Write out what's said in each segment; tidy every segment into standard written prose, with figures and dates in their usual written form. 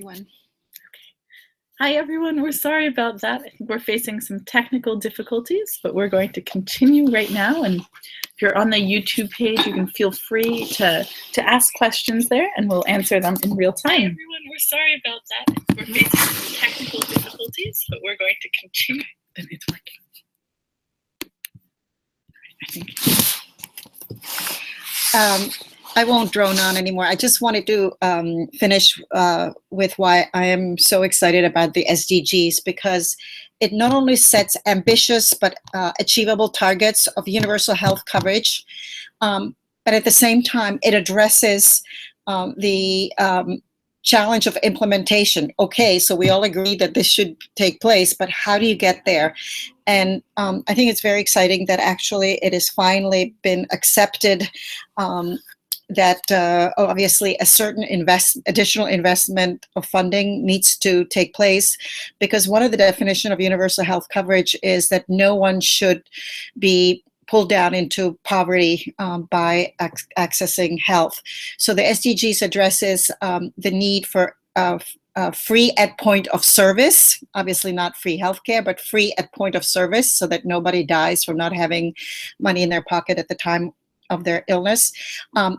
Everyone. Hi everyone, we're sorry about that. I think we're facing some technical difficulties, but we're going to continue right now. And if you're on the YouTube page, you can feel free to ask questions there and we'll answer them in real time. Hi everyone, we're sorry about that. We're facing some technical difficulties, but we're going to continue. And it's working. I think. I won't drone on anymore. I just wanted to finish with why I am so excited about the SDGs, because it not only sets ambitious but achievable targets of universal health coverage, but at the same time, it addresses the challenge of implementation. Okay, so we all agree that this should take place, but how do you get there? And I think it's very exciting that actually it has finally been accepted that obviously a certain additional investment of funding needs to take place, because one of the definition of universal health coverage is that no one should be pulled down into poverty by accessing health. So the SDGs addresses the need for free at point of service, obviously not free healthcare, but free at point of service, so that nobody dies from not having money in their pocket at the time of their illness.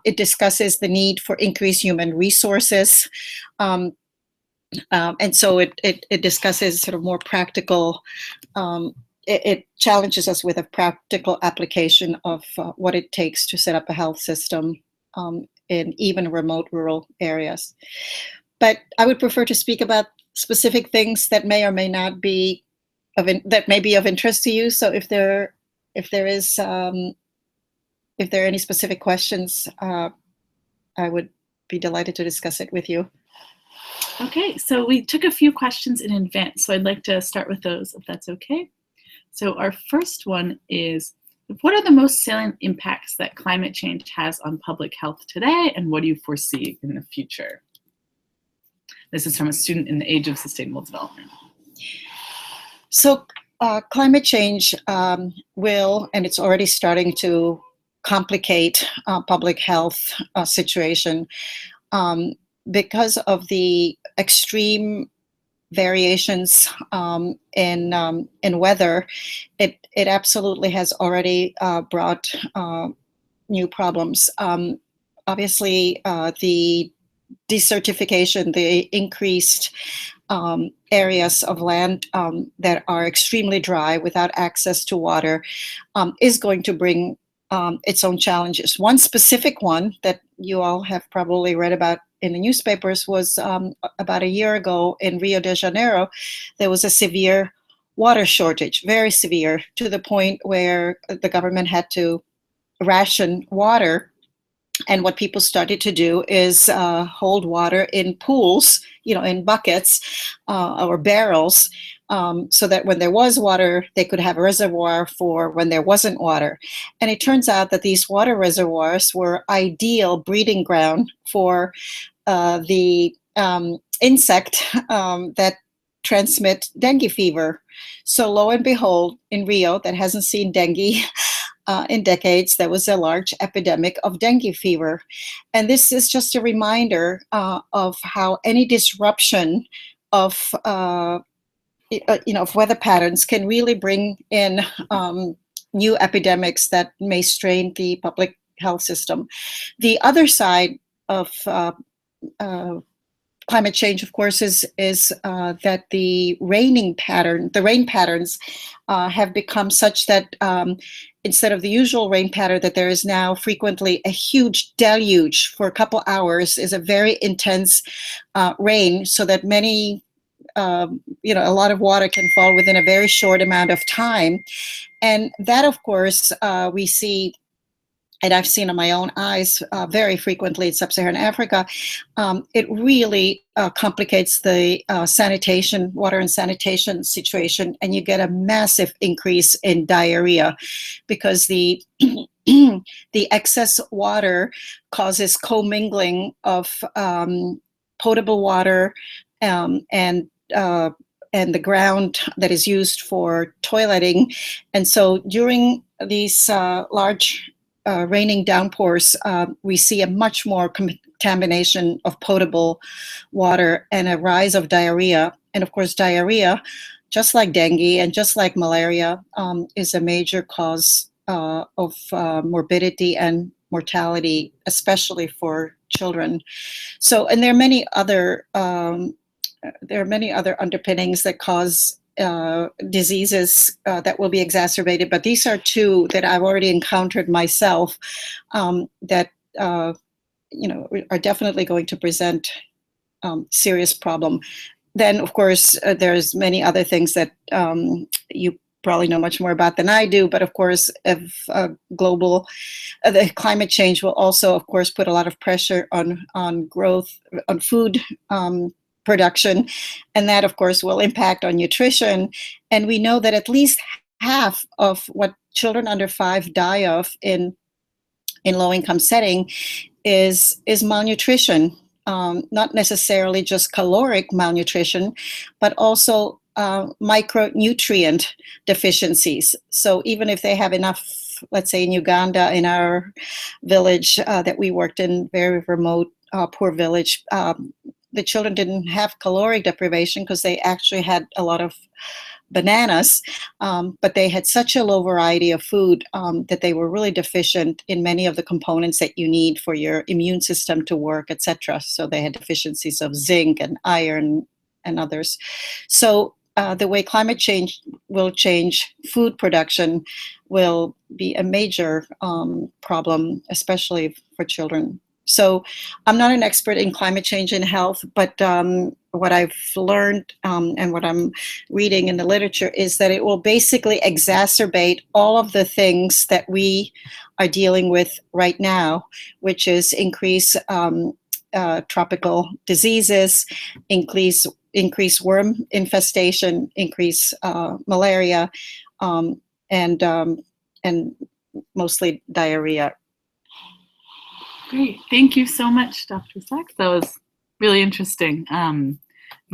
It discusses the need for increased human resources. And so it discusses sort of more practical, it challenges us with a practical application of what it takes to set up a health system in even remote rural areas. But I would prefer to speak about specific things that may or may not be that may be of interest to you. So if there are any specific questions, I would be delighted to discuss it with you. Okay, so we took a few questions in advance, so I'd like to start with those, if that's okay. So our first one is, what are the most salient impacts that climate change has on public health today, and what do you foresee in the future? This is from a student in the Age of Sustainable Development. So climate change will, and it's already starting to complicate public health situation because of the extreme variations in weather. It absolutely has already brought new problems. Obviously, the desertification, the increased areas of land that are extremely dry without access to water is going to bring its own challenges. One specific one that you all have probably read about in the newspapers was about a year ago in Rio de Janeiro. There was a severe water shortage, very severe, to the point where the government had to ration water. And what people started to do is hold water in pools, in buckets or barrels, so that when there was water, they could have a reservoir for when there wasn't water. And it turns out that these water reservoirs were ideal breeding ground for the insect that transmit dengue fever. So lo and behold, in Rio, that hasn't seen dengue in decades, there was a large epidemic of dengue fever. And this is just a reminder of how any disruption of of weather patterns can really bring in new epidemics that may strain the public health system. The other side of climate change, of course, is that the rain patterns have become such that instead of the usual rain pattern, that there is now frequently a huge deluge for a couple hours, is a very intense rain, so that many a lot of water can fall within a very short amount of time. And that, of course, we see, and I've seen in my own eyes very frequently in sub-Saharan Africa. It really complicates the water and sanitation situation, and you get a massive increase in diarrhea, because the excess water causes commingling of potable water and the ground that is used for toileting. And so during these large raining downpours, we see a much more contamination of potable water and a rise of diarrhea. And of course, diarrhea, just like dengue and just like malaria, is a major cause of morbidity and mortality, especially for children. So, and there are many other underpinnings that cause diseases that will be exacerbated, but these are two that I've already encountered myself that are definitely going to present serious problem. Then, of course, there's many other things that you probably know much more about than I do, but of course, if the climate change will also, of course, put a lot of pressure on growth, on food production, and that, of course, will impact on nutrition. And we know that at least half of what children under 5 die of in low-income setting is malnutrition. Not necessarily just caloric malnutrition, but also micronutrient deficiencies. So even if they have enough, let's say in Uganda, in our village that we worked in, very remote, poor village, the children didn't have caloric deprivation because they actually had a lot of bananas, but they had such a low variety of food that they were really deficient in many of the components that you need for your immune system to work, etc. So they had deficiencies of zinc and iron and others. So the way climate change will change food production will be a major problem, especially for children. So I'm not an expert in climate change and health, but what I've learned and what I'm reading in the literature is that it will basically exacerbate all of the things that we are dealing with right now, which is increase tropical diseases, increase worm infestation, increase malaria, and mostly diarrhea. Great. Thank you so much, Dr. Sachs. That was really interesting.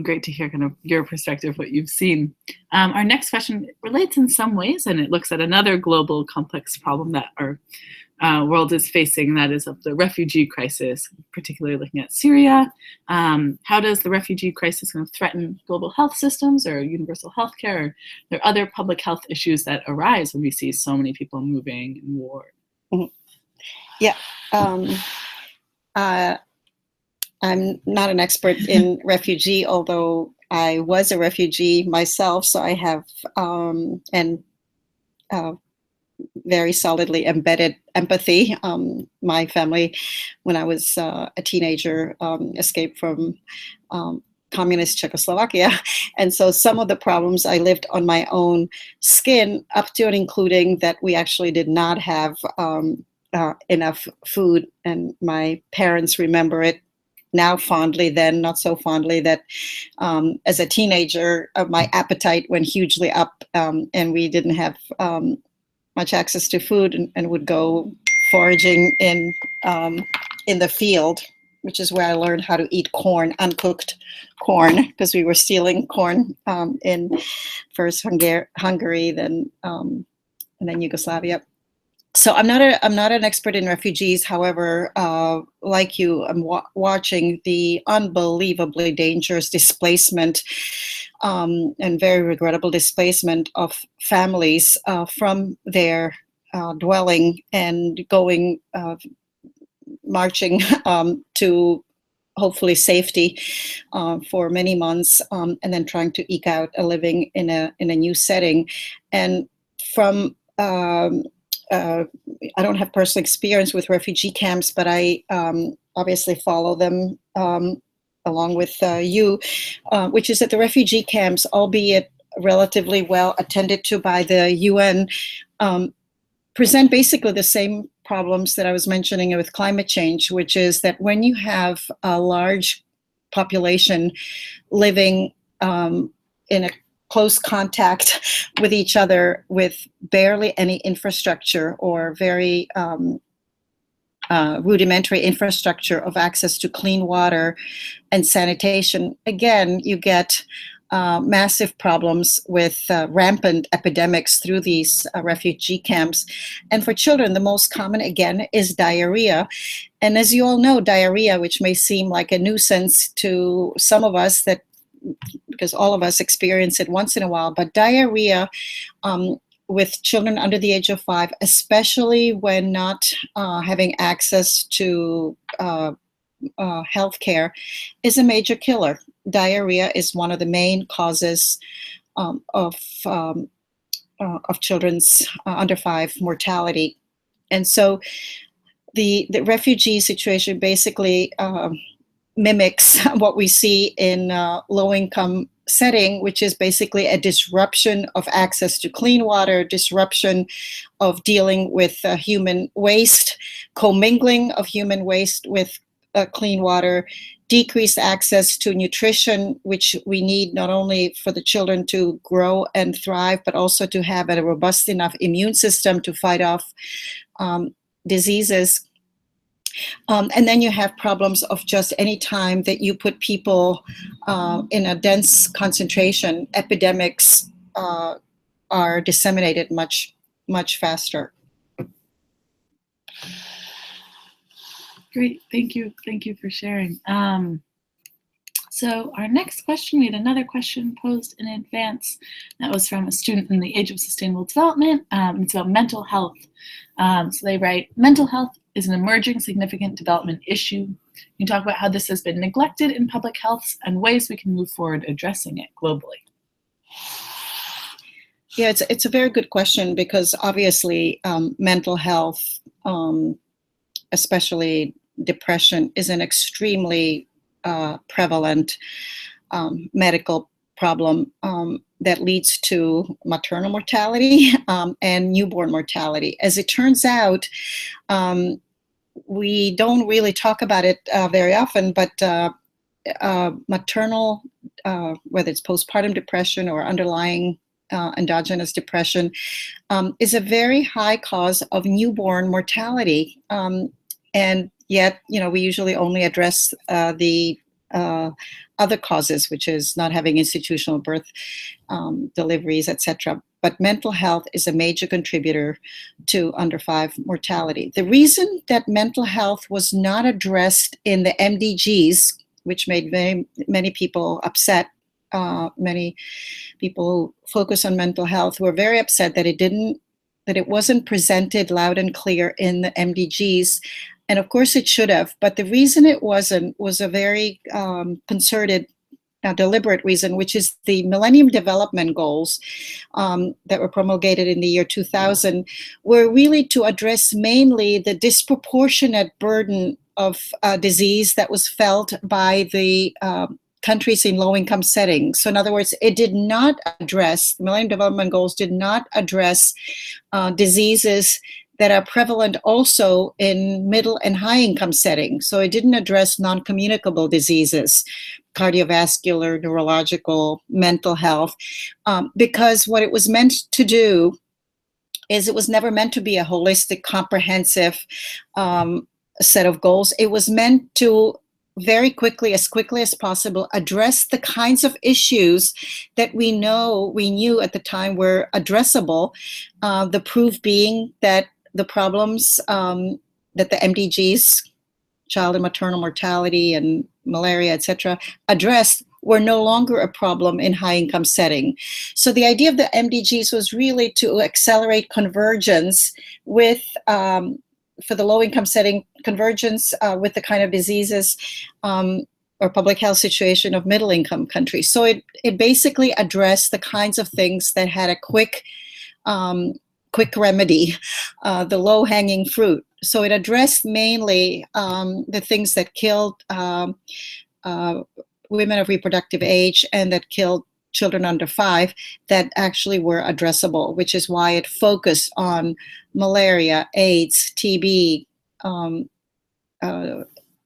Great to hear kind of your perspective, what you've seen. Our next question relates in some ways, and it looks at another global complex problem that our world is facing, and that is of the refugee crisis, particularly looking at Syria. How does the refugee crisis kind of threaten global health systems or universal health care? Are there other public health issues that arise when we see so many people moving in war? Mm-hmm. Yeah. I'm not an expert in refugee, although I was a refugee myself, so I have very solidly embedded empathy. My family, when I was a teenager, escaped from communist Czechoslovakia, and so some of the problems I lived on my own skin, up to and including that we actually did not have enough food, and my parents remember it now fondly, then not so fondly, that as a teenager, my appetite went hugely up, and we didn't have much access to food, and would go foraging in the field, which is where I learned how to eat corn, uncooked corn, because we were stealing corn in first Hungary, then Yugoslavia. So I'm not an expert in refugees. However, like you, I'm watching the unbelievably dangerous displacement and very regrettable displacement of families from their dwelling and going marching to hopefully safety for many months, and then trying to eke out a living in a new setting. And from I don't have personal experience with refugee camps, but I obviously follow them along with you, which is that the refugee camps, albeit relatively well attended to by the UN, present basically the same problems that I was mentioning with climate change, which is that when you have a large population living in a close contact with each other with barely any infrastructure or very rudimentary infrastructure of access to clean water and sanitation, again, you get massive problems with rampant epidemics through these refugee camps. And for children, the most common, again, is diarrhea. And as you all know, diarrhea, which may seem like a nuisance to some of us, that because all of us experience it once in a while, but diarrhea with children under the age of 5, especially when not having access to health care, is a major killer. Diarrhea is one of the main causes of children's under 5 mortality. And so the refugee situation basically mimics what we see in low-income setting, which is basically a disruption of access to clean water, disruption of dealing with human waste, commingling of human waste with clean water, decreased access to nutrition, which we need not only for the children to grow and thrive, but also to have a robust enough immune system to fight off diseases. And then you have problems of just any time that you put people in a dense concentration, epidemics are disseminated much, much faster. Great, thank you for sharing. So our next question, we had another question posed in advance that was from a student in the Age of Sustainable Development. It's about mental health. So they write, mental health is an emerging significant development issue. Can you talk about how this has been neglected in public health and ways we can move forward addressing it globally? Yeah, it's a very good question, because obviously mental health, especially depression, is an extremely prevalent medical problem that leads to maternal mortality and newborn mortality. As it turns out, we don't really talk about it very often, but maternal, whether it's postpartum depression or underlying endogenous depression, is a very high cause of newborn mortality. And yet, we usually only address the other causes, which is not having institutional birth deliveries, etc. But mental health is a major contributor to under 5 mortality. The reason that mental health was not addressed in the MDGs, which made many people upset, many people who focus on mental health were very upset that it wasn't presented loud and clear in the MDGs. And of course it should have, but the reason it wasn't was a very concerted, deliberate reason, which is the Millennium Development Goals that were promulgated in the year 2000 were really to address mainly the disproportionate burden of disease that was felt by the countries in low-income settings. So in other words, it did not address, the Millennium Development Goals did not address diseases that are prevalent also in middle and high-income settings. So it didn't address non-communicable diseases, cardiovascular, neurological, mental health, because what it was meant to do is it was never meant to be a holistic, comprehensive set of goals. It was meant to very quickly as possible, address the kinds of issues that we knew at the time were addressable. The proof being that the problems that the MDGs, child and maternal mortality and malaria, etc., addressed were no longer a problem in high-income setting. So the idea of the MDGs was really to accelerate convergence with, for the low-income setting, convergence with the kind of diseases or public health situation of middle-income countries. So it basically addressed the kinds of things that had a quick remedy, the low-hanging fruit. So it addressed mainly the things that killed women of reproductive age and that killed children under 5 that actually were addressable, which is why it focused on malaria, AIDS, TB,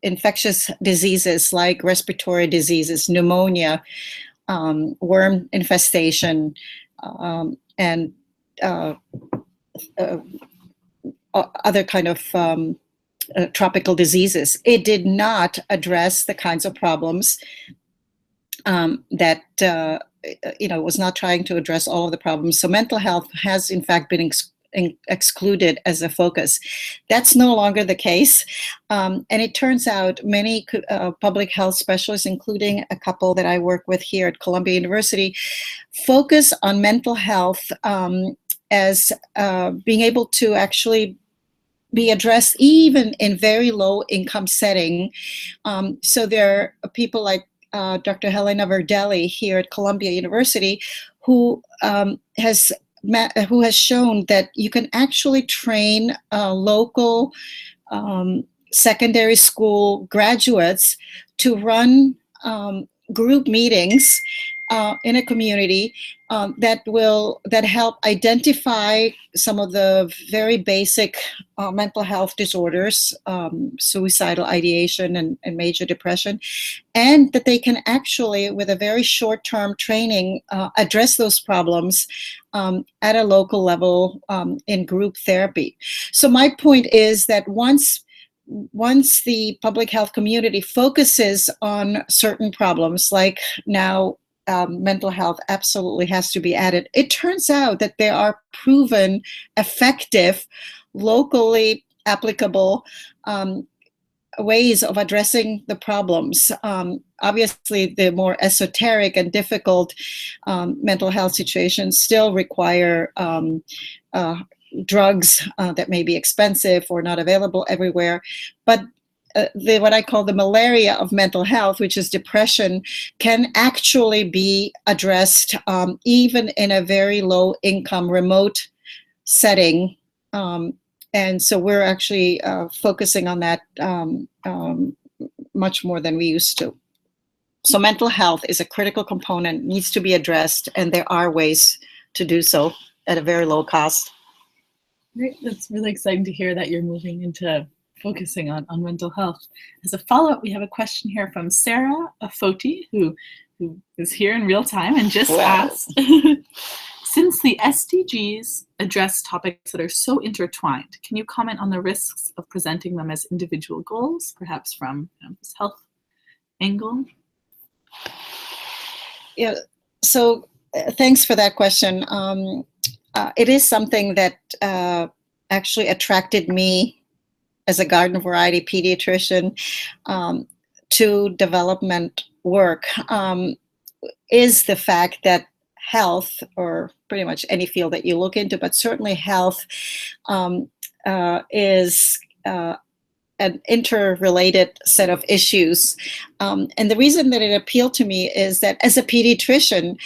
infectious diseases like respiratory diseases, pneumonia, worm infestation, and other kind of tropical diseases. It did not address the kinds of problems that was not trying to address all of the problems. So mental health has in fact been excluded as a focus. That's no longer the case. And it turns out many public health specialists, including a couple that I work with here at Columbia University, focus on mental health as being able to actually be addressed even in very low income setting. So there are people like Dr. Helena Verdelli here at Columbia University who has shown that you can actually train local secondary school graduates to run group meetings in a community that help identify some of the very basic mental health disorders, suicidal ideation and major depression, and that they can actually, with a very short-term training, address those problems at a local level in group therapy. So my point is that once the public health community focuses on certain problems, like now mental health absolutely has to be added, it turns out that there are proven, effective, locally applicable ways of addressing the problems. Obviously, the more esoteric and difficult mental health situations still require drugs that may be expensive or not available everywhere. But what I call the malaria of mental health, which is depression, can actually be addressed even in a very low income, remote setting. And so we're actually focusing on that much more than we used to. So mental health is a critical component, needs to be addressed, and there are ways to do so at a very low cost. Great. That's really exciting to hear that you're moving into focusing on mental health. As a follow-up, we have a question here from Sarah Afoti, who is here in real time and just asked, since the SDGs address topics that are so intertwined, can you comment on the risks of presenting them as individual goals, perhaps from this health angle? Yeah, so thanks for that question. It is something that actually attracted me as a garden variety pediatrician to development work, is the fact that health, or pretty much any field that you look into, but certainly health is an interrelated set of issues. And the reason that it appealed to me is that as a pediatrician,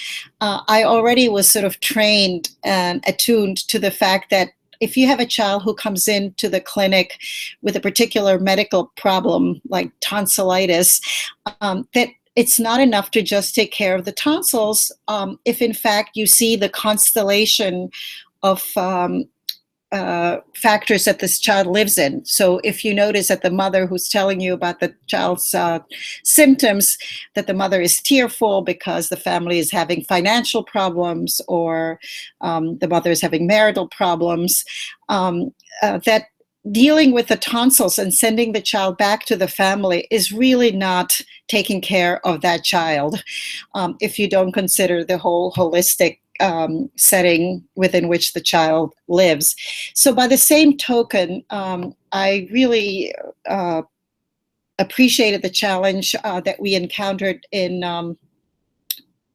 I already was sort of trained and attuned to the fact that if you have a child who comes into the clinic with a particular medical problem like tonsillitis, that it's not enough to just take care of the tonsils if in fact you see the constellation of factors that this child lives in. So if you notice that the mother who's telling you about the child's symptoms, that the mother is tearful because the family is having financial problems, or the mother is having marital problems, that dealing with the tonsils and sending the child back to the family is really not taking care of that child if you don't consider the whole holistic setting within which the child lives. So by the same token, I really appreciated the challenge that we encountered in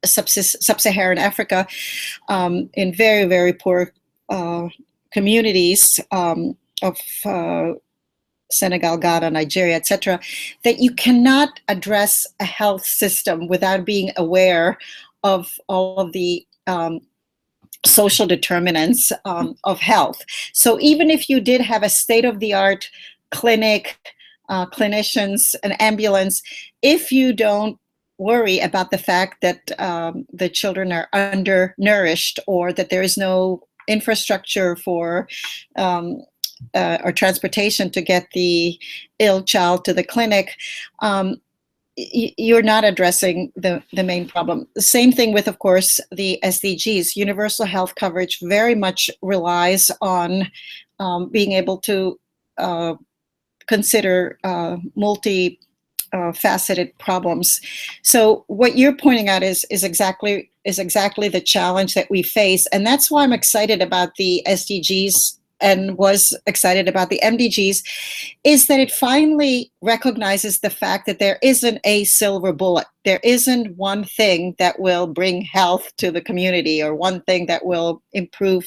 sub-Saharan Africa, in very, very poor communities of Senegal, Ghana, Nigeria, etc., that you cannot address a health system without being aware of all of the social determinants of health. So even if you did have a state-of-the-art clinic, clinicians, an ambulance, if you don't worry about the fact that the children are undernourished, or that there is no infrastructure for or transportation to get the ill child to the clinic, you're not addressing the main problem. The same thing with, of course, the SDGs. Universal health coverage very much relies on being able to consider multi-faceted problems. So what you're pointing out is exactly is exactly the challenge that we face. And that's why I'm excited about the SDGs and was excited about the MDGs, is that it finally recognizes the fact that there isn't a silver bullet. There isn't one thing that will bring health to the community or one thing that will improve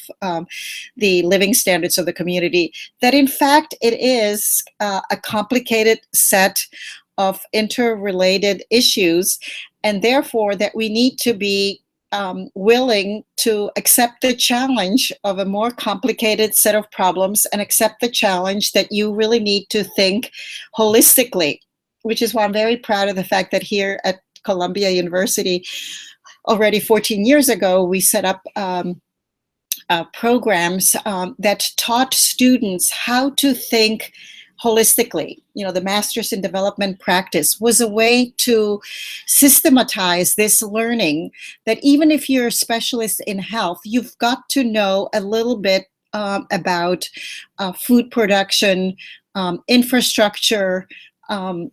the living standards of the community. That in fact, it is a complicated set of interrelated issues, and therefore that we need to be willing to accept the challenge of a more complicated set of problems and accept the challenge that you really need to think holistically, which is why I'm very proud of the fact that here at Columbia University, already 14 years ago, we set up programs that taught students how to think holistically. You know, the Masters in Development Practice was a way to systematize this learning that even if you're a specialist in health, you've got to know a little bit about food production, infrastructure, and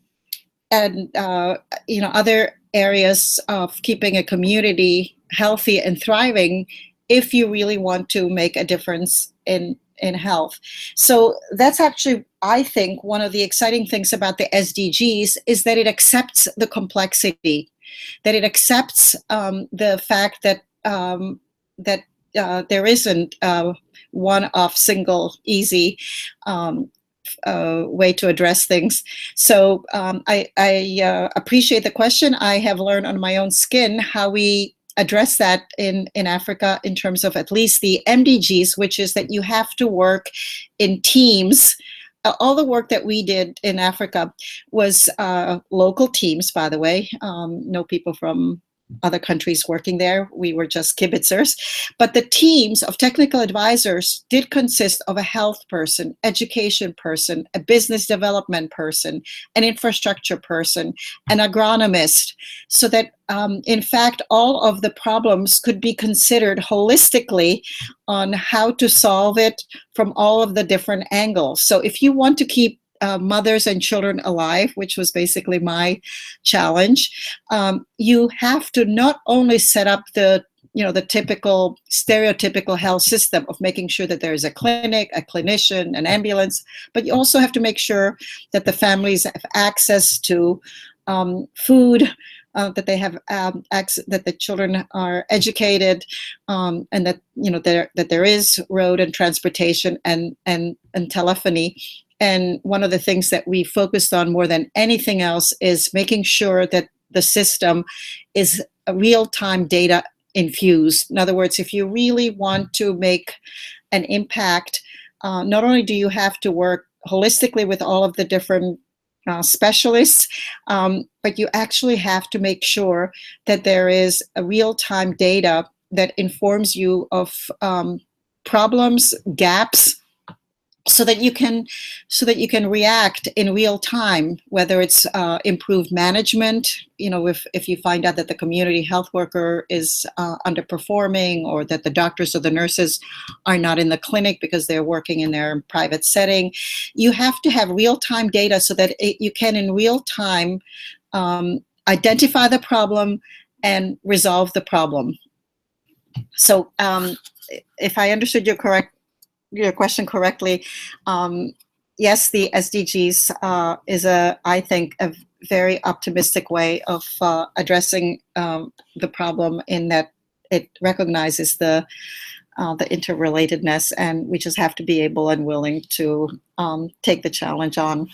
other areas of keeping a community healthy and thriving if you really want to make a difference in health. So that's actually, I think, one of the exciting things about the SDGs is that it accepts the complexity, that it accepts the fact that there isn't one-off, single, easy way to address things. So I appreciate the question. I have learned on my own skin how we address that in Africa in terms of at least the MDGs, which is that you have to work in teams. All the work that we did in Africa was local teams, by the way, no people from other countries working there. We were just kibitzers. But the teams of technical advisors did consist of a health person, education person, a business development person, an infrastructure person, an agronomist, so that in fact, all of the problems could be considered holistically on how to solve it from all of the different angles. So if you want to keep mothers and children alive, which was basically my challenge, you have to not only set up the typical stereotypical health system of making sure that there is a clinic, a clinician, an ambulance, but you also have to make sure that the families have access to food, that they have access, that the children are educated, and that that there is road and transportation and telephony. And one of the things that we focused on more than anything else is making sure that the system is real-time data infused. In other words, if you really want to make an impact, not only do you have to work holistically with all of the different specialists, but you actually have to make sure that there is a real-time data that informs you of problems, gaps, so that you can react in real time, whether it's improved management, if you find out that the community health worker is underperforming, or that the doctors or the nurses are not in the clinic because they're working in their private setting. You have to have real-time data so that you can in real time identify the problem and resolve the problem. So if I understood your question correctly, yes, the SDGs is I think, a very optimistic way of addressing the problem, in that it recognizes the interrelatedness, and we just have to be able and willing to take the challenge on.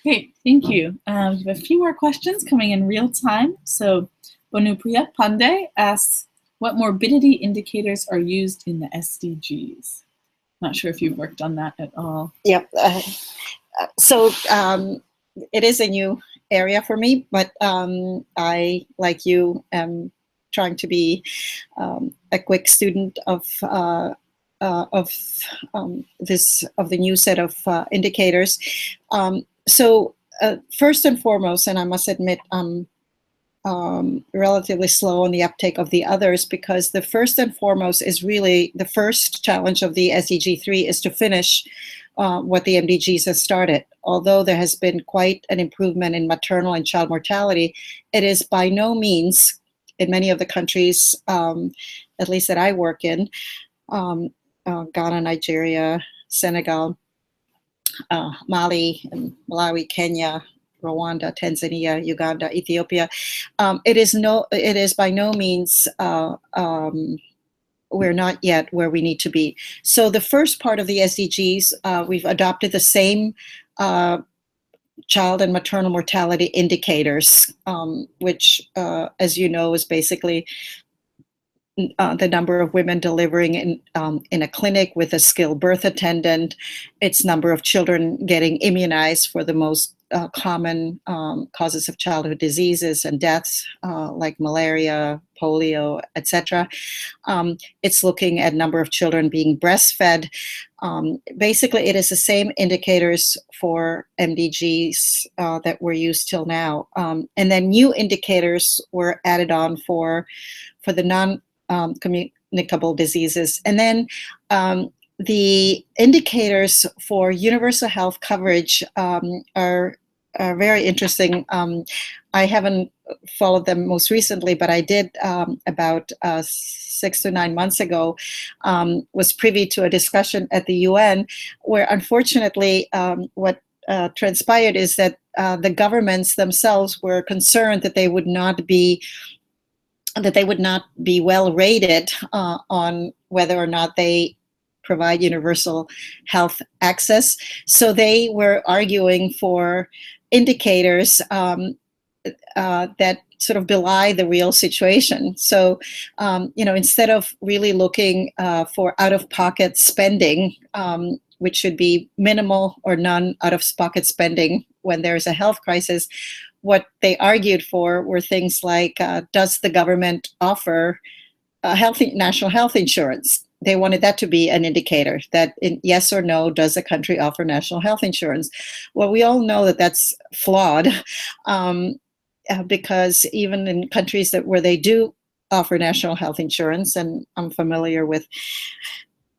Great, thank you. We have a few more questions coming in real time. So Bonupriya Pandey asks, what morbidity indicators are used in the SDGs? Not sure if you've worked on that at all. Yep. So it is a new area for me, but I, like you, am trying to be a quick student of the new set of indicators. So first and foremost, and I must admit, relatively slow on the uptake of the others, because the first and foremost is really the first challenge of the SDG 3 is to finish what the MDGs have started. Although there has been quite an improvement in maternal and child mortality, it is by no means in many of the countries, at least that I work in, Ghana, Nigeria, Senegal, Mali, and Malawi, Kenya, Rwanda, Tanzania, Uganda, Ethiopia. It is by no means, we're not yet where we need to be. So the first part of the SDGs, we've adopted the same child and maternal mortality indicators, which, as you know, is basically the number of women delivering in a clinic with a skilled birth attendant. It's number of children getting immunized for the most common causes of childhood diseases and deaths, like malaria, polio, etc. It's looking at number of children being breastfed. Basically, it is the same indicators for MDGs that were used till now. And then new indicators were added on for the non-communicable diseases. And then the indicators for universal health coverage are very interesting. I haven't followed them most recently, but I did about 6 to 9 months ago, was privy to a discussion at the UN where unfortunately what transpired is that the governments themselves were concerned that they would not be well rated on whether or not they provide universal health access. So they were arguing for indicators that sort of belie the real situation. So, instead of really looking for out-of-pocket spending, which should be minimal or none out-of-pocket spending when there's a health crisis, what they argued for were things like, does the government offer national health insurance? They wanted that to be an indicator that yes or no, does a country offer national health insurance? Well, we all know that that's flawed because even in countries where they do offer national health insurance, and I'm familiar with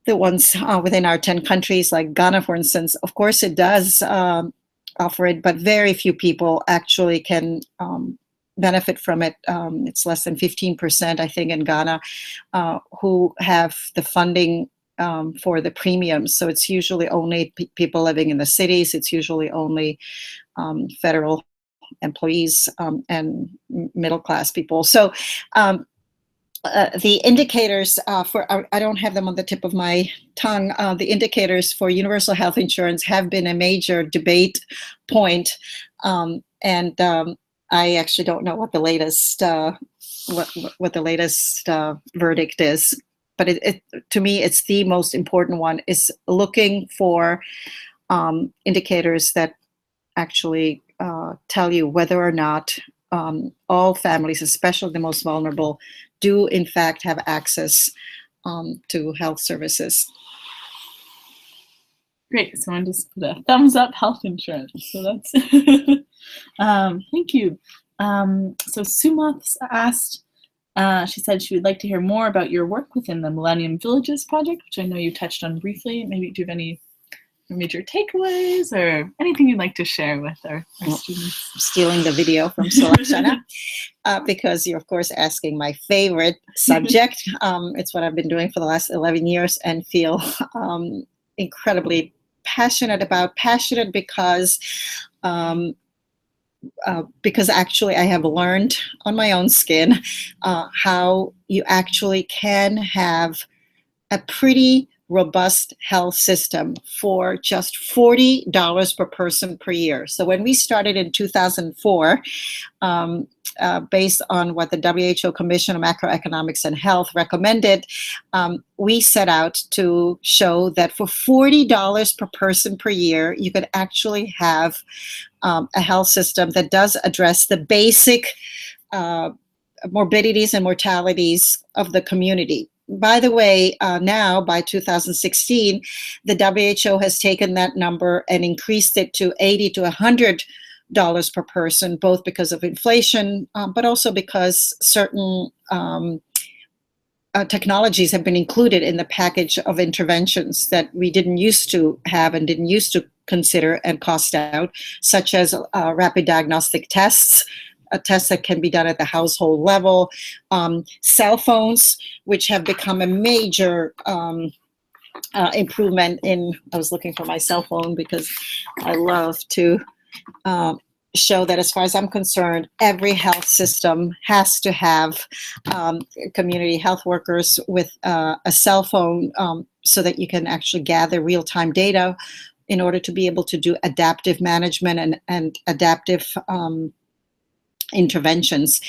the ones within our 10 countries, like Ghana, for instance, of course it does offer it, but very few people actually can benefit from it. It's less than 15%, I think, in Ghana, who have the funding for the premiums. So it's usually only people living in the cities. It's usually only federal employees and middle-class people. So the indicators I don't have them on the tip of my tongue. The indicators for universal health insurance have been a major debate point, and I actually don't know what the latest what the latest verdict is. But to me, it's the most important one, is looking for indicators that actually tell you whether or not all families, especially the most vulnerable, do in fact have access to health services. Great. Someone just put a thumbs up, health insurance. So that's thank you. So Sumath asked, she said she would like to hear more about your work within the Millennium Villages project, which I know you touched on briefly. Maybe do you have any major takeaways or anything you'd like to share with our students? Stealing the video from Sonia, because you're, of course, asking my favorite subject. It's what I've been doing for the last 11 years and feel incredibly passionate about. Passionate because actually I have learned on my own skin how you actually can have a pretty robust health system for just $40 per person per year. So when we started in 2004, based on what the WHO Commission on Macroeconomics and Health recommended, we set out to show that for $40 per person per year, you could actually have a health system that does address the basic morbidities and mortalities of the community. By the way, now by 2016, the WHO has taken that number and increased it to $80 to $100 per person, both because of inflation, but also because certain technologies have been included in the package of interventions that we didn't used to have and didn't used to consider and cost out, such as rapid diagnostic tests, tests that can be done at the household level. Cell phones, which have become a major improvement in, I was looking for my cell phone because I love to show that as far as I'm concerned, every health system has to have community health workers with a cell phone so that you can actually gather real-time data in order to be able to do adaptive management and adaptive interventions.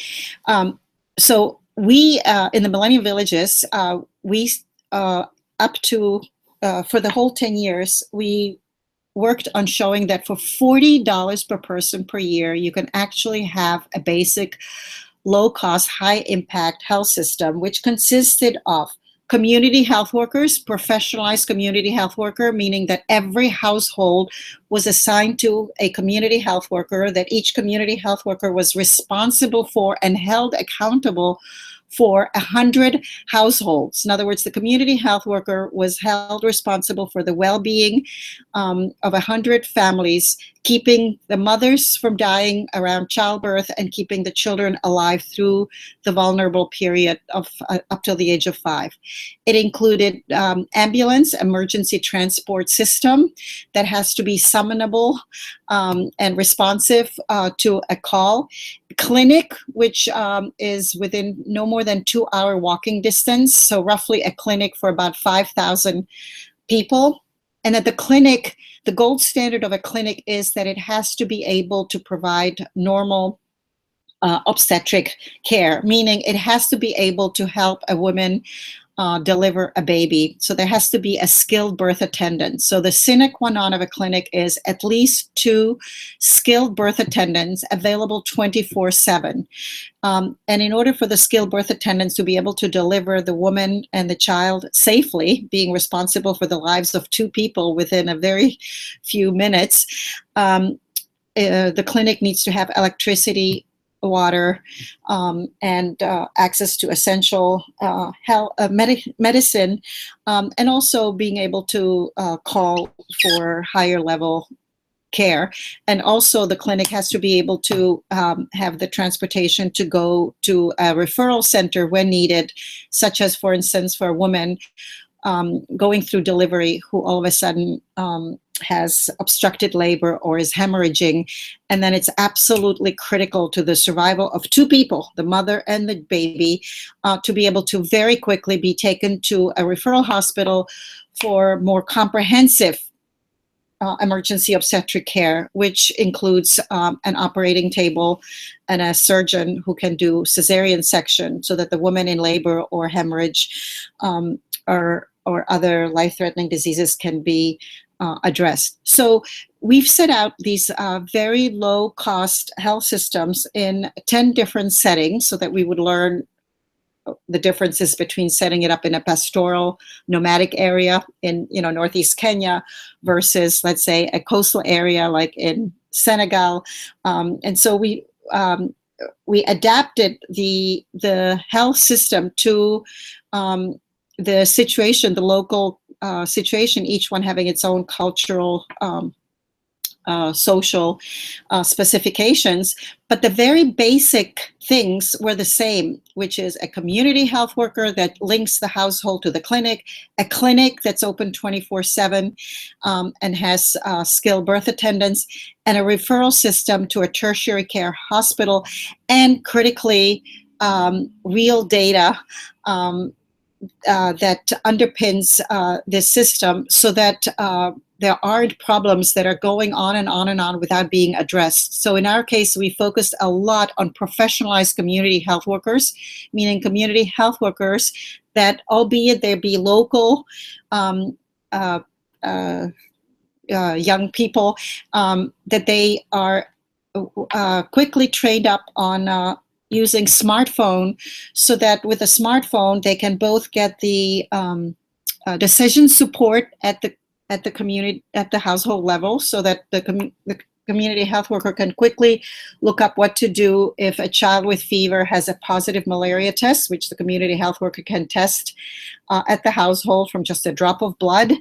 So we, in the Millennium Villages, we up to, for the whole 10 years, we worked on showing that for $40 per person per year, you can actually have a basic, low-cost, high-impact health system, which consisted of community health workers, professionalized community health worker, meaning that every household was assigned to a community health worker, that each community health worker was responsible for and held accountable for 100 households. In other words, the community health worker was held responsible for the well-being of 100 families, keeping the mothers from dying around childbirth and keeping the children alive through the vulnerable period of up till the age of 5. It included ambulance, emergency transport system that has to be summonable and responsive to a call. Clinic, which is within no more than 2-hour walking distance, so roughly a clinic for about 5,000 people. And at the clinic, the gold standard of a clinic is that it has to be able to provide normal obstetric care, meaning it has to be able to help a woman deliver a baby. So there has to be a skilled birth attendant. So the sine qua non of a clinic is at least 2 skilled birth attendants available 24/7. And in order for the skilled birth attendants to be able to deliver the woman and the child safely, being responsible for the lives of 2 people within a very few minutes, the clinic needs to have electricity, water, and access to essential health, medicine, and also being able to call for higher level care. And also the clinic has to be able to have the transportation to go to a referral center when needed, such as, for instance, for a woman going through delivery who all of a sudden has obstructed labor or is hemorrhaging, and then it's absolutely critical to the survival of 2 people, the mother and the baby, to be able to very quickly be taken to a referral hospital for more comprehensive emergency obstetric care, which includes an operating table and a surgeon who can do cesarean section so that the woman in labor or hemorrhage or other life-threatening diseases can be addressed. So we've set out these very low-cost health systems in 10 different settings so that we would learn the differences between setting it up in a pastoral nomadic area in northeast Kenya versus, let's say, a coastal area like in Senegal. And so we adapted the health system to the situation, the local situation, each one having its own cultural, social specifications. But the very basic things were the same, which is a community health worker that links the household to the clinic, a clinic that's open 24/7 and has skilled birth attendants, and a referral system to a tertiary care hospital, and critically, real data that underpins this system so that there aren't problems that are going on and on and on without being addressed. So in our case, we focused a lot on professionalized community health workers, meaning community health workers that, albeit they be local young people, that they are quickly trained up on using smartphone, so that with a smartphone they can both get the decision support at the community, at the household level, so that the community health worker can quickly look up what to do if a child with fever has a positive malaria test, which the community health worker can test at the household from just a drop of blood.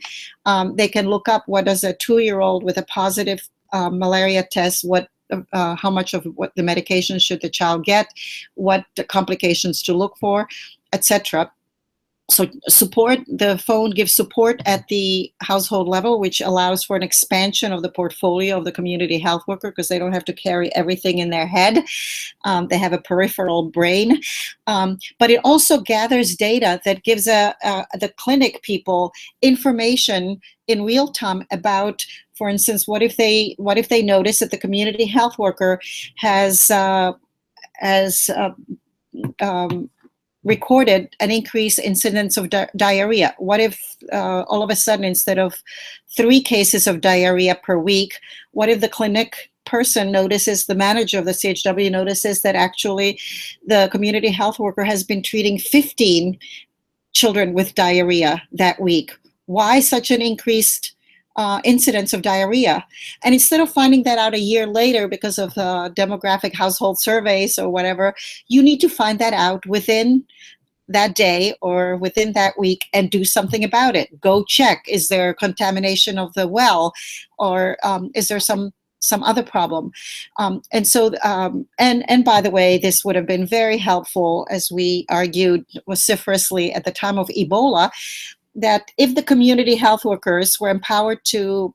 They can look up what does a 2-year-old with a positive malaria test, what how much of what the medication should the child get, what the complications to look for, etc. So support, the phone gives support at the household level, which allows for an expansion of the portfolio of the community health worker, because they don't have to carry everything in their head. They have a peripheral brain. But it also gathers data that gives the clinic people information in real time about, for instance, what if they notice that the community health worker has recorded an increased incidence of diarrhea? What if all of a sudden, instead of 3 cases of diarrhea per week, what if the clinic person notices, the manager of the CHW notices that actually the community health worker has been treating 15 children with diarrhea that week? Why such an increased incidence of diarrhea? And instead of finding that out a year later because of demographic household surveys or whatever, you need to find that out within that day or within that week and do something about it. Go check. Is there contamination of the well, or is there some other problem? And by the way, this would have been very helpful, as we argued vociferously at the time of Ebola, that if the community health workers were empowered to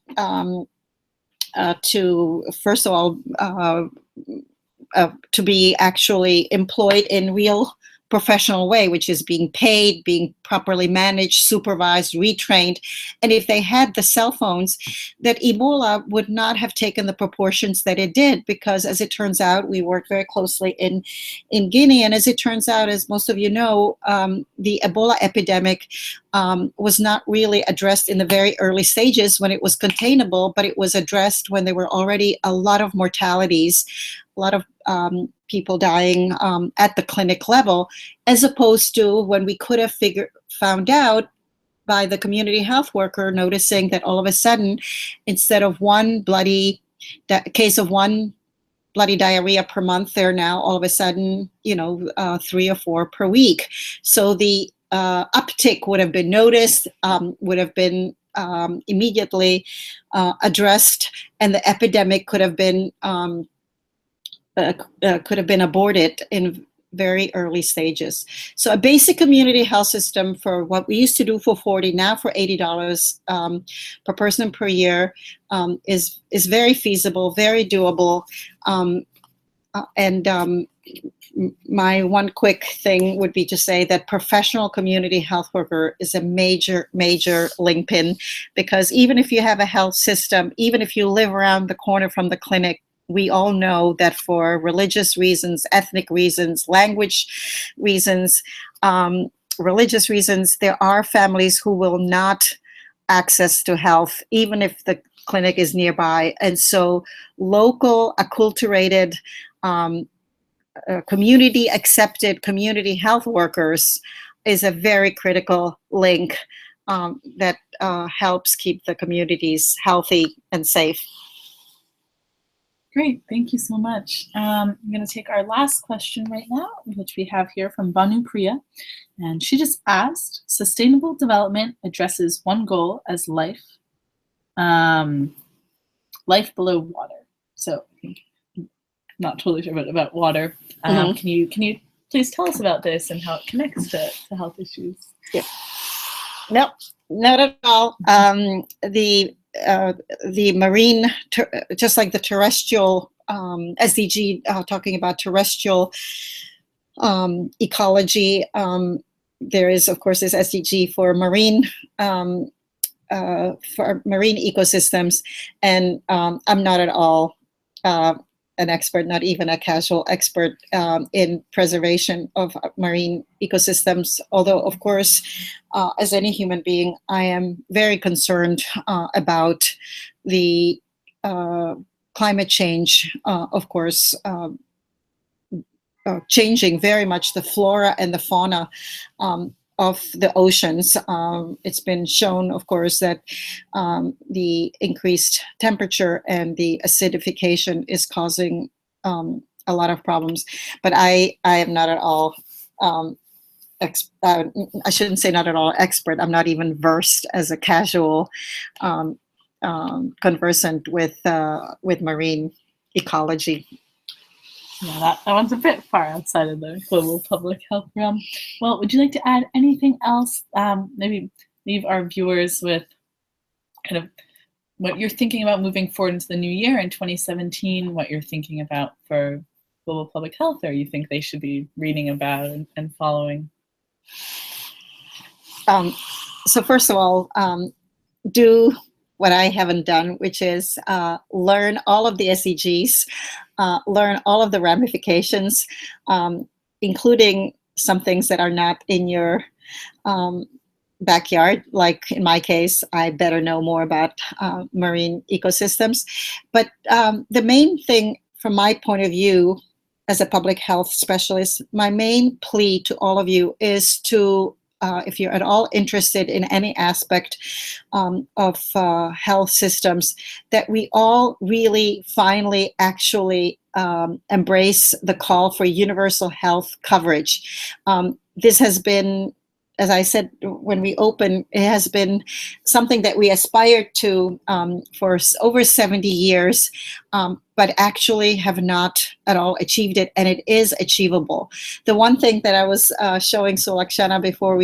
first of all, to be actually employed in real professional way, which is being paid, being properly managed, supervised, retrained. And if they had the cell phones, that Ebola would not have taken the proportions that it did, because as it turns out, we worked very closely in Guinea. And as it turns out, as most of you know, the Ebola epidemic was not really addressed in the very early stages when it was containable, but it was addressed when there were already a lot of mortalities, a lot of people dying at the clinic level, as opposed to when we could have found out by the community health worker noticing that all of a sudden, instead of one bloody diarrhea per month, there are now all of a sudden, 3 or 4 per week. So the uptick would have been noticed, would have been immediately addressed, and the epidemic could have been aborted in very early stages. So a basic community health system for what we used to do for $40, now for $80 per person per year, is very feasible, very doable. My one quick thing would be to say that professional community health worker is a major, major linchpin, because even if you have a health system, even if you live around the corner from the clinic, we all know that for religious reasons, ethnic reasons, language reasons, religious reasons, there are families who will not access to health, even if the clinic is nearby. And so local, acculturated, community-accepted community health workers is a very critical link that helps keep the communities healthy and safe. Great, thank you so much. I'm going to take our last question right now, which we have here from Banu Priya. And she just asked, sustainable development addresses one goal as life below water. So I'm not totally sure about water. Can you please tell us about this and how it connects to health issues? Yeah. No, not at all. The marine, just like the terrestrial SDG, talking about terrestrial ecology, there is, of course, this SDG for marine ecosystems, and I'm not at all an expert, not even a casual expert in preservation of marine ecosystems. Although, of course, as any human being, I am very concerned about the climate change, of course, changing very much the flora and the fauna of the oceans. It's been shown, of course, that the increased temperature and the acidification is causing a lot of problems. But I am not at all, I shouldn't say not at all expert. I'm not even versed as a casual conversant with marine ecology. Yeah, that one's a bit far outside of the global public health realm. Well, would you like to add anything else? Maybe leave our viewers with kind of what you're thinking about moving forward into the new year in 2017, what you're thinking about for global public health, or you think they should be reading about and following? So first of all, do what I haven't done, which is learn all of the SDGs, learn all of the ramifications, including some things that are not in your backyard. Like in my case, I better know more about marine ecosystems. But the main thing from my point of view as a public health specialist, my main plea to all of you is to if you're at all interested in any aspect of health systems, that we all really finally actually embrace the call for universal health coverage. This has been, as I said when we opened, it has been something that we aspired to for over 70 years, but actually have not at all achieved it, and it is achievable. The one thing that I was showing Sulakshana before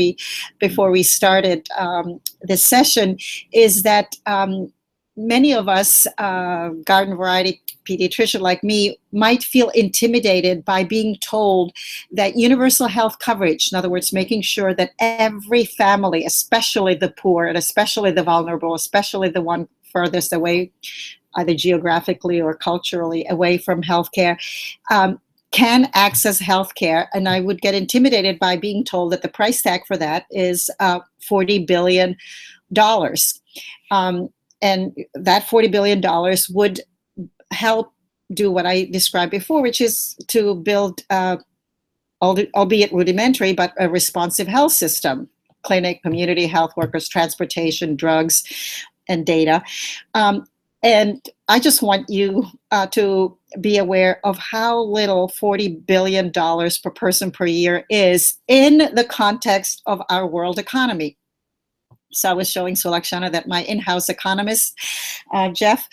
we started this session is that many of us, garden variety pediatrician like me, might feel intimidated by being told that universal health coverage, in other words, making sure that every family, especially the poor and especially the vulnerable, especially the one furthest away, either geographically or culturally away from healthcare, can access healthcare. And I would get intimidated by being told that the price tag for that is $40 billion. And that $40 billion would help do what I described before, which is to build, albeit rudimentary, but a responsive health system, clinic, community health workers, transportation, drugs, and data. And I just want you to be aware of how little $40 billion per person per year is in the context of our world economy. So I was showing Sulakshana that my in-house economist, Jeff,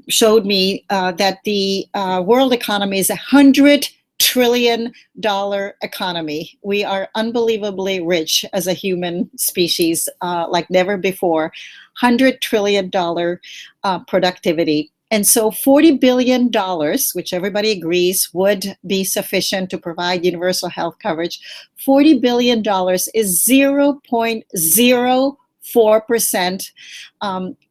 showed me that the world economy is $100 trillion economy. We are unbelievably rich as a human species, like never before. $100 trillion productivity. And so $40 billion, which everybody agrees would be sufficient to provide universal health coverage, $40 billion is 0.04%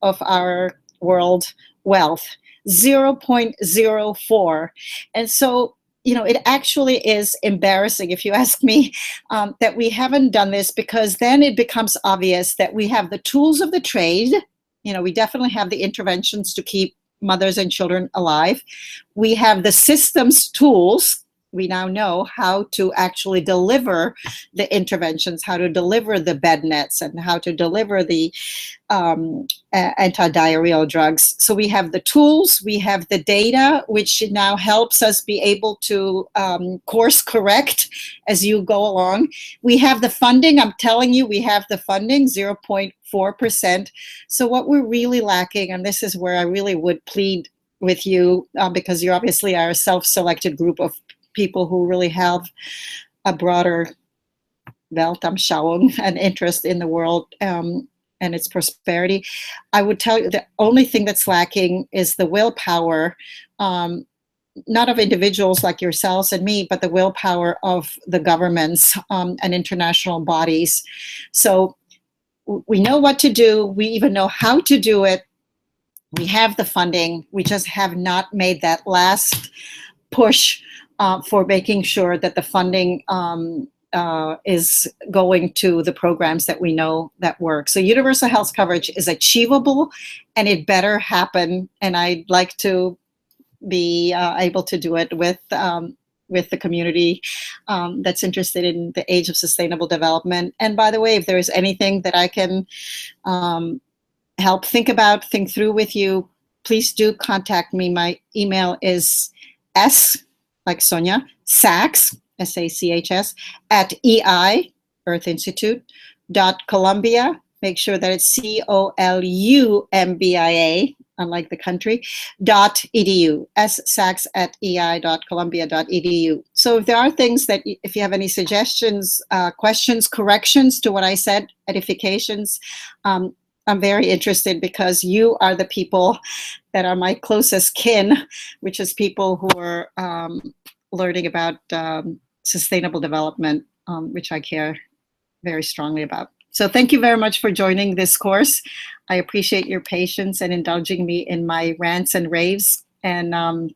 of our world wealth, 0.04. And so, you know, it actually is embarrassing, if you ask me, that we haven't done this, because then it becomes obvious that we have the tools of the trade. You know, we definitely have the interventions to keep mothers and children alive. We have the systems tools. We now know how to actually deliver the interventions, how to deliver the bed nets, and how to deliver the antidiarrheal drugs. So we have the tools, we have the data, which now helps us be able to course correct as you go along. We have the funding. I'm telling you, we have the funding, 0.4%. So what we're really lacking, and this is where I really would plead with you, because you obviously are a self-selected group of people who really have a broader Weltanschauung, an interest in the world and its prosperity. I would tell you the only thing that's lacking is the willpower, not of individuals like yourselves and me, but the willpower of the governments and international bodies. So we know what to do. We even know how to do it. We have the funding. We just have not made that last push for making sure that the funding is going to the programs that we know that work. So universal health coverage is achievable, and it better happen. And I'd like to be able to do it with the community that's interested in the age of sustainable development. And by the way, if there is anything that I can help think through with you, please do contact me. My email is S, like Sonia, Sachs, SACHS, at EI, Earth Institute, .Columbia. Make sure that it's COLUMBIA unlike the country, .edu, @sachs@ei.columbia.edu. So if there are things that, if you have any suggestions, questions, corrections to what I said, edifications, I'm very interested, because you are the people that are my closest kin, which is people who are learning about sustainable development, which I care very strongly about. So thank you very much for joining this course. I appreciate your patience and indulging me in my rants and raves. And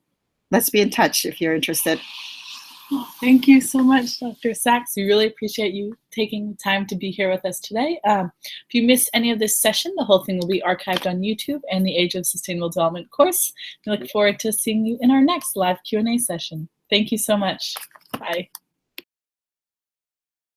let's be in touch if you're interested. Thank you so much, Dr. Sachs. We really appreciate you taking the time to be here with us today. If you missed any of this session, the whole thing will be archived on YouTube and the Age of Sustainable Development course. We look forward to seeing you in our next live Q&A session. Thank you so much. Bye.